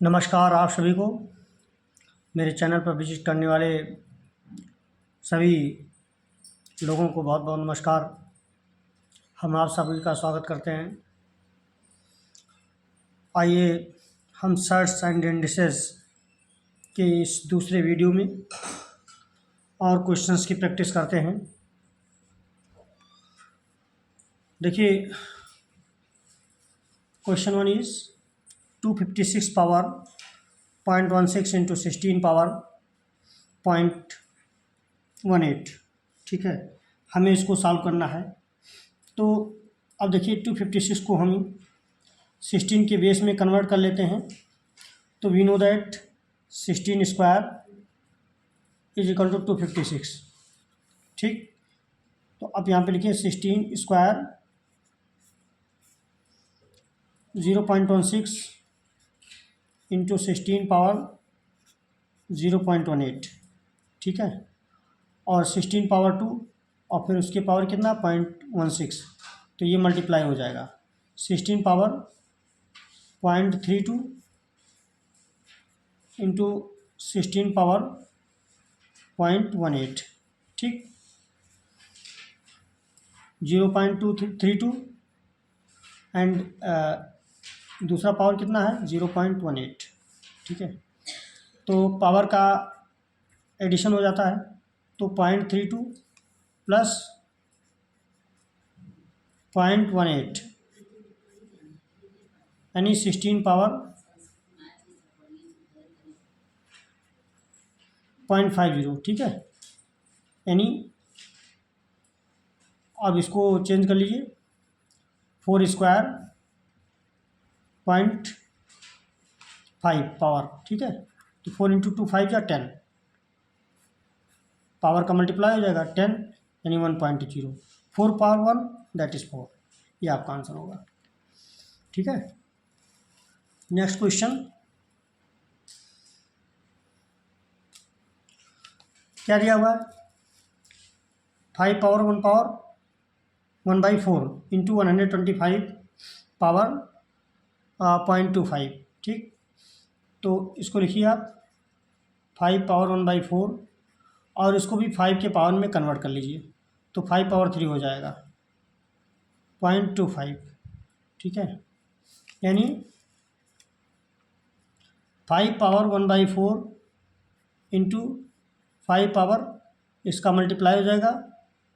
नमस्कार आप सभी को। मेरे चैनल पर विजिट करने वाले सभी लोगों को बहुत बहुत नमस्कार। हम आप सभी का स्वागत करते हैं। आइए हम सर्च एंड इंडिसेस के इस दूसरे वीडियो में और क्वेश्चंस की प्रैक्टिस करते हैं। देखिए, question 1 is 256 power 0.16 into 16 power 0.18। ठीक है, हमें इसको सॉल्व करना है। तो अब देखिए 256 को हम 16 के बेस में कन्वर्ट कर लेते हैं। तो we know that 16 square is equal to 256। ठीक, तो अब यहाँ पे लिखिए 16 स्क्वायर 0.16 इंटू 16 पावर 0.18। ठीक है, और 16 पावर 2 और फिर उसके पावर कितना 0.16, तो ये मल्टीप्लाई हो जाएगा 16 पावर 0.32 इंटू 16 पावर 0.18। ठीक, 0.232 एंड दूसरा पावर कितना है 0.18। ठीक है, तो पावर का एडिशन हो जाता है। तो 0.32 प्लस 0.18 यानी 16 पावर 0.50। ठीक है, यानी अब इसको चेंज कर लीजिए 4 स्क्वायर 0.5 पावर। ठीक है, तो 4 इंटू 2 5 या 10, पावर का मल्टीप्लाई हो जाएगा 10 यानी 1.0। 4 पावर 1 दैट इज 4। ये आपका आंसर होगा। ठीक है, नेक्स्ट क्वेश्चन क्या दिया हुआ है 5 पावर 1 पावर 1/4 इंटू 125 पावर 0.25। ठीक, तो इसको लिखिए आप 5 पावर 1/4 और इसको भी 5 के पावर में कन्वर्ट कर लीजिए, तो 5 पावर 3 हो जाएगा 0.25। ठीक है, यानी 5 पावर 1/4 इंटू 5 पावर, इसका मल्टीप्लाई हो जाएगा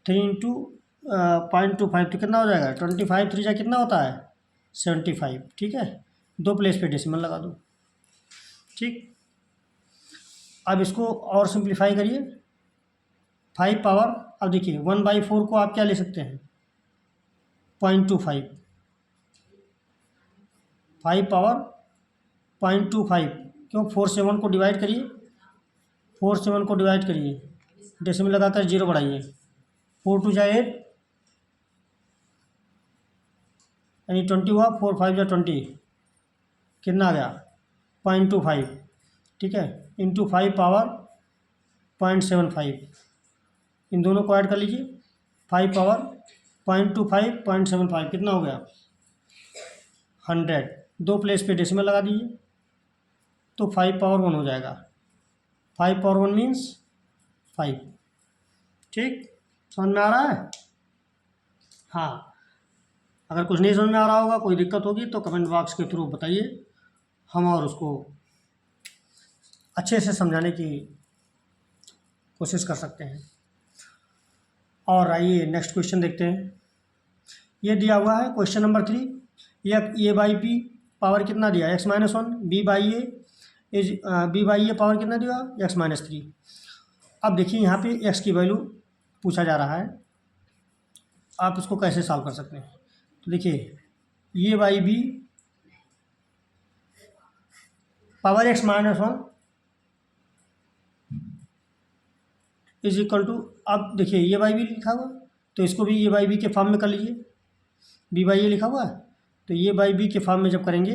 3 इंटू 0.25, तो कितना हो जाएगा 25 3 जा कितना होता है 75। ठीक है, दो प्लेस पे डेसिमल लगा दो। ठीक, अब इसको और सिंप्लीफाई करिए 5 पावर, अब देखिए 1/4 को आप क्या ले सकते हैं 0.25, 5 पावर 0.25, क्यों 4 से 1 को डिवाइड करिए, 4 से 1 को डिवाइड करिए, डेसिमल लगाकर 0 बढ़ाइए, 4 2 जा 8 यानी 20 हुआ, 4 5 जा 20, कितना आ गया 0.25। ठीक है, इंटू 5 पावर 0.75, इन दोनों को ऐड कर लीजिए 5 पावर 0.25 0.75 कितना हो गया 100। दो प्लेस पे डेसिमल लगा दीजिए, तो 5 पावर 1 हो जाएगा। 5 पावर 1 मीन्स 5। ठीक, समझ में आ रहा है? हाँ, अगर कुछ नहीं समझ में आ रहा होगा, कोई दिक्कत होगी तो कमेंट बॉक्स के थ्रू बताइए, हम और उसको अच्छे से समझाने की कोशिश कर सकते हैं। और आइए नेक्स्ट क्वेश्चन देखते हैं। ये दिया हुआ है question number 3, A by B power कितना दिया x-1, B by A power कितना दिया x-3। अब देखिए यहाँ पे x की वैल्यू पूछा जा रहा है, आप इसको कैसे सॉल्व कर सकते हैं। तो देखिए a by B power x-1 is equal to, अब देखिए ए बाई बी लिखा हुआ, तो इसको भी ए बाई बी के फॉर्म में कर लीजिए। बी बाई ए लिखा हुआ है, तो ए बाई बी के फॉर्म में जब करेंगे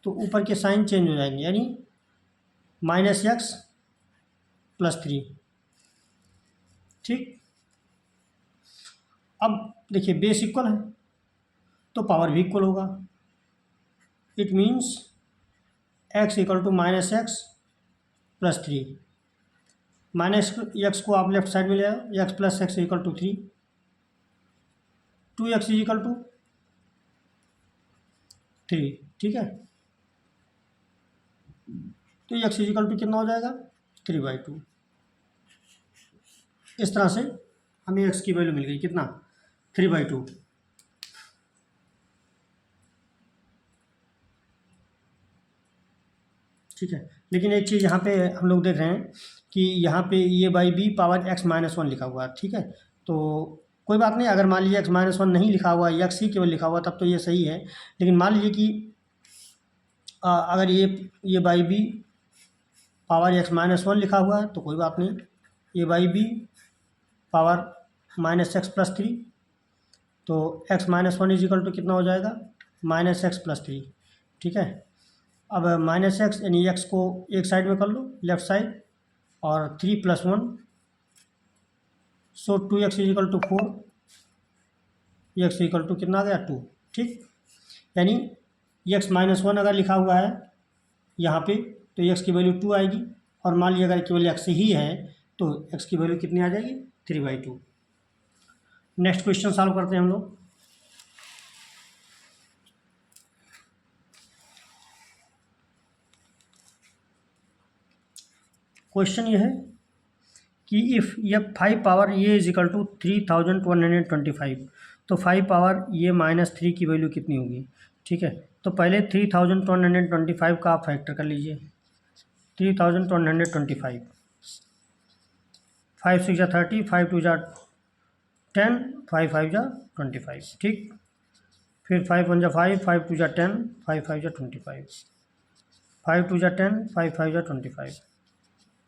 तो ऊपर के साइन चेंज हो जाएंगे, यानी -x + 3। ठीक, अब देखिए बेस इक्वल है तो पावर भी इक्वल होगा। It means X equal to minus X plus three. Minus X को आप लेफ्ट साइड में ले आओ, X plus X equal to three. 2x equal to 3, ठीक है। तो एक्स इक्वल टू कितना हो जाएगा, 3/2। इस तरह से हमें एक्स की वैल्यू मिल गई, कितना, 3/2। ठीक है। लेकिन एक चीज़ यहाँ पे हम लोग देख रहे हैं कि यहाँ पे ये बाई बी पावर x-1 लिखा हुआ है, ठीक है। तो कोई बात नहीं, अगर मान लीजिए x-1 नहीं लिखा हुआ, एक्स ही केवल लिखा हुआ, तब तो ये सही है। लेकिन मान लीजिए कि अगर ये बाई बी पावर x-1 लिखा हुआ है तो कोई बात नहीं, ये बाई बी पावर -x+3, तो x-1 इज इक्वल टू कितना हो जाएगा, -x+3, ठीक है। अब -x यानी x को एक साइड में कर लो, लेफ्ट साइड, और 3+1, so 2x is equal to 4, x equal to कितना आ गया, 2, ठीक। यानी x-1 अगर लिखा हुआ है यहाँ पे तो x की वैल्यू 2 आएगी, और मान लीजिए अगर केवल x ही है तो x की वैल्यू कितनी आ जाएगी, 3/2। नेक्स्ट क्वेश्चन सॉल्व करते हैं हम लोग। क्वेश्चन ये है कि इफ़ ये 5 पावर ये इज इक्वल टू 3125, तो 5 पावर ये -3 की वैल्यू कितनी होगी, ठीक है। तो पहले 3125 का आप फैक्टर कर लीजिए, 3125, 5 6 जा 30, 5 2 जा 10, 5 5 जा 25, ठीक। फिर 5 1 जा 5, 5 2 जा 10, 5 5 जा 25, 5 2 जा 10, 5 5 जा 25,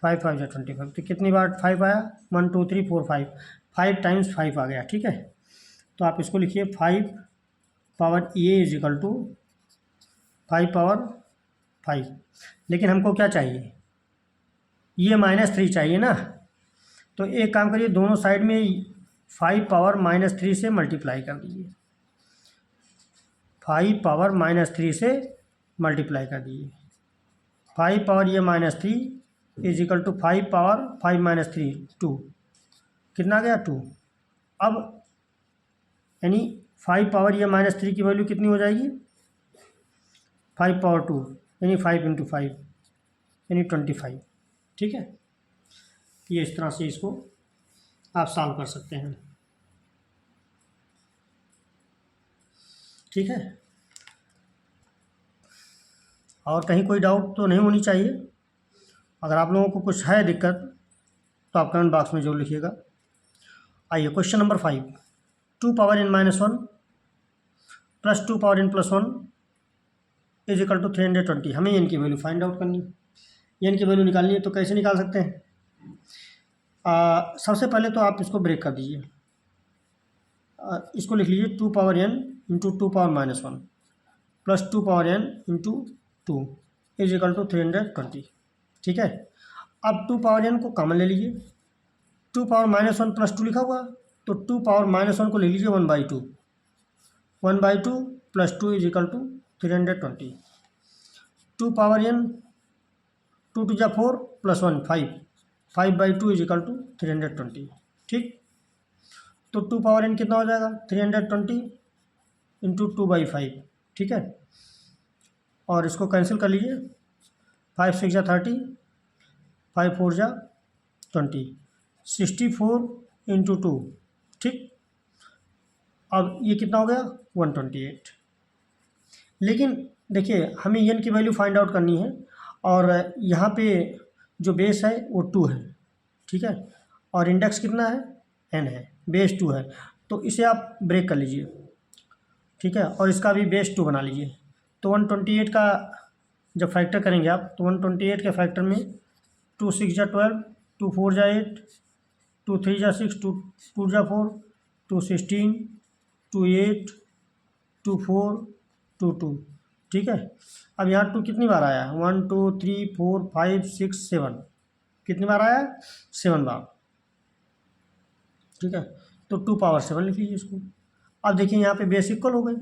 5 5 जा 25। तो कितनी बार 5 आया, 1 2 3 4 5, 5 टाइम्स 5 आ गया, ठीक है। तो आप इसको लिखिए 5 power A is equal to 5 power 5। लेकिन हमको क्या चाहिए, ये -3 चाहिए ना। तो एक काम करिए, दोनों साइड में 5 पावर -3 से मल्टीप्लाई कर दीजिए, 5 पावर -3 से मल्टीप्लाई कर दीजिए। 5 पावर ये -3 इज इक्वल टू 5 पावर 5 - 3, 2, कितना गया, 2। अब यानी 5 पावर ये -3 की वैल्यू कितनी हो जाएगी, 5 पावर 2, यानी 5 × 5 यानी 25, ठीक है। ये इस तरह से इसको आप सॉल्व कर सकते हैं, ठीक है। और कहीं कोई डाउट तो नहीं होनी चाहिए। अगर आप लोगों को कुछ है दिक्कत तो आप कमेंट बॉक्स में जरूर लिखिएगा। आइए question number 5, 2 power n - 1 plus 2 power n + 1 is equal to 320। हमें n की वैल्यू फाइंड आउट करनी है, n की वैल्यू निकालनी है। तो कैसे निकाल सकते हैं, सबसे पहले तो आप इसको ब्रेक कर दीजिए, इसको लिख लीजिए 2 power n into 2 power -1 plus 2 power n into 2 is equal to 320, ठीक है। अब 2 पावर n को कॉमन ले लीजिए, 2 पावर -1 प्लस 2 लिखा हुआ, तो 2 पावर -1 को ले लीजिए 1/2, 1/2 plus 2 is equal to 320। 2 power n 2 2 जा 4 प्लस 1 5, 5/2 इज इक्वल टू 320, ठीक। तो 2 पावर n कितना हो जाएगा, 320 इंटू 2/5, ठीक है। और इसको कैंसिल कर लीजिए, 5 6 जा 30, 5 4 जा 20, 64 इंटू 2, ठीक। अब ये कितना हो गया, 128। लेकिन देखिए हमें n की वैल्यू फाइंड आउट करनी है, और यहाँ पे जो बेस है वो 2 है, ठीक है। और इंडेक्स कितना है, n है, बेस 2 है। तो इसे आप ब्रेक कर लीजिए, ठीक है, और इसका भी बेस 2 बना लीजिए। तो 128 का जब फैक्टर करेंगे आप, तो 128 के फैक्टर में 2 6 जा 12, 2 4 जा 8, 2 3 जा 6, 2 2 जा 4, 2 16, 2 8, 2 4, 2 2, ठीक है। अब यहाँ 2 कितनी बार आया, 1 2 3 4 5 6 7, कितनी बार आया, 7 बार, ठीक है। तो 2 पावर 7 लिख लीजिए इसको। अब देखिए यहाँ पे बेस इक्वल हो गए,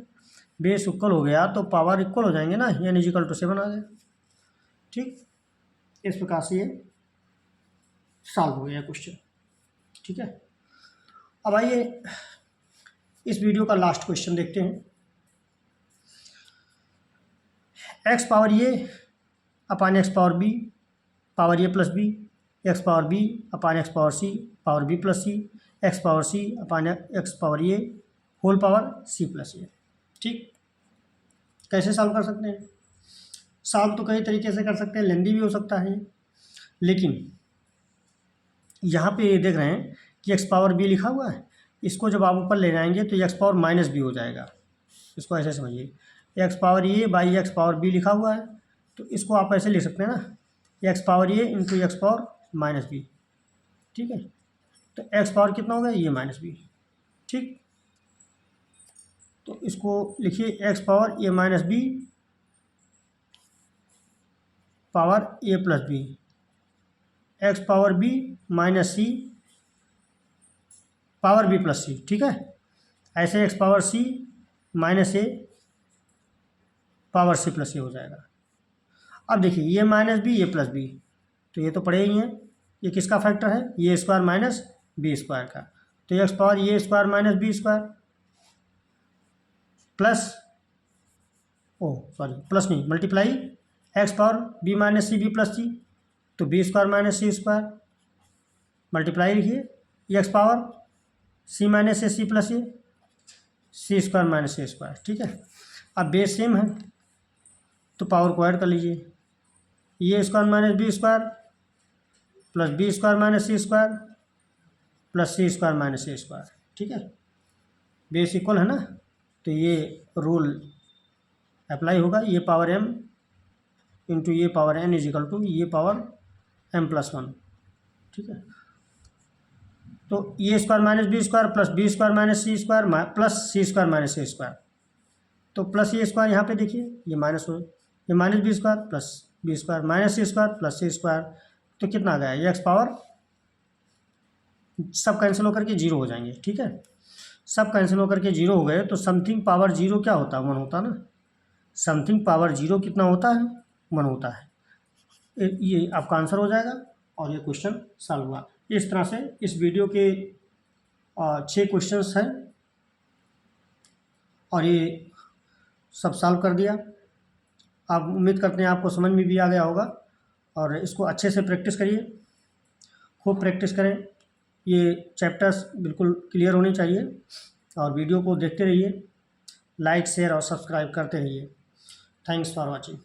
बेस इक्वल हो गया तो पावर इक्वल हो जाएंगे ना, यानी इक्वल टू 7 आ गया। ठीक, इस प्रकार से ये सॉल्व हो गया क्वेश्चन। ठीक है, अब आइए इस वीडियो का लास्ट क्वेश्चन देखते हैं। X power a upon x power b power a plus b, x power b upon x power c power b plus c, x power c upon x power a whole power c plus a. ठीक, कैसे solve कर सकते हैं? Solve तो कई तरीके से कर सकते हैं, लेंदी भी हो सकता है, लेकिन यहाँ पे ये देख रहे हैं कि एक्स पावर बी लिखा हुआ है, इसको जब आप ऊपर ले जाएंगे तो एक्स पावर माइनस बी हो जाएगा। इसको ऐसे समझिए, X power A by X power B लिखा हुआ है, तो इसको आप ऐसे लिख सकते हैं ना, x power a into x power minus b. ठीक है, तो एक्स पावर कितना होगा, ये माइनस बी। ठीक, तो इसको लिखिए x power a minus b power a plus b, x power b minus c power b plus c. ठीक है, ऐसे x power c minus a power c plus a हो जाएगा। अब देखिए ये माइनस बी ये प्लस बी, तो ये तो पड़े ही हैं, ये किसका फैक्टर है, ये स्क्वायर माइनस बी स्क्वायर का, तो एक्स पावर ये square minus b square plus plus नहीं multiply x power b minus c b plus c, तो b square minus c square multiply लिखिए x power c minus a c plus a c square minus a square. ठीक है, अब base same है तो power को add कर लीजिए, ये square minus b square plus b square minus c square plus c square minus a square. ठीक है, बेस इक्वल है ना, तो ये रूल अप्लाई होगा, ये पावर एम इंटू ये power n is equal to ये पावर एम प्लस वन। ठीक है, तो ये square minus b square plus b square minus c square plus c square minus a square, तो प्लस ये स्क्वायर यहाँ पे देखिए ये माइनस हो, ये minus b square plus b square minus c square plus c square, तो कितना आ गया, ये एक्स पावर सब कैंसिल होकर के जीरो हो जाएंगे। ठीक है, सब कैंसिल होकर के जीरो हो गए, तो समथिंग पावर जीरो क्या होता है, वन होता है ना, समथिंग पावर जीरो कितना होता है, वन होता है। ये आपका आंसर हो जाएगा और ये क्वेश्चन सॉल्व हुआ। इस तरह से इस वीडियो के 6 क्वेश्चंस हैं और ये सब सॉल्व कर दिया। आप उम्मीद करते हैं आपको समझ में भी आ गया होगा, और इसको अच्छे से प्रैक्टिस करिए, खूब प्रैक्टिस करें, ये चैप्टर्स बिल्कुल क्लियर होने चाहिए, और वीडियो को देखते रहिए, लाइक शेयर और सब्सक्राइब करते रहिए। Thanks for watching.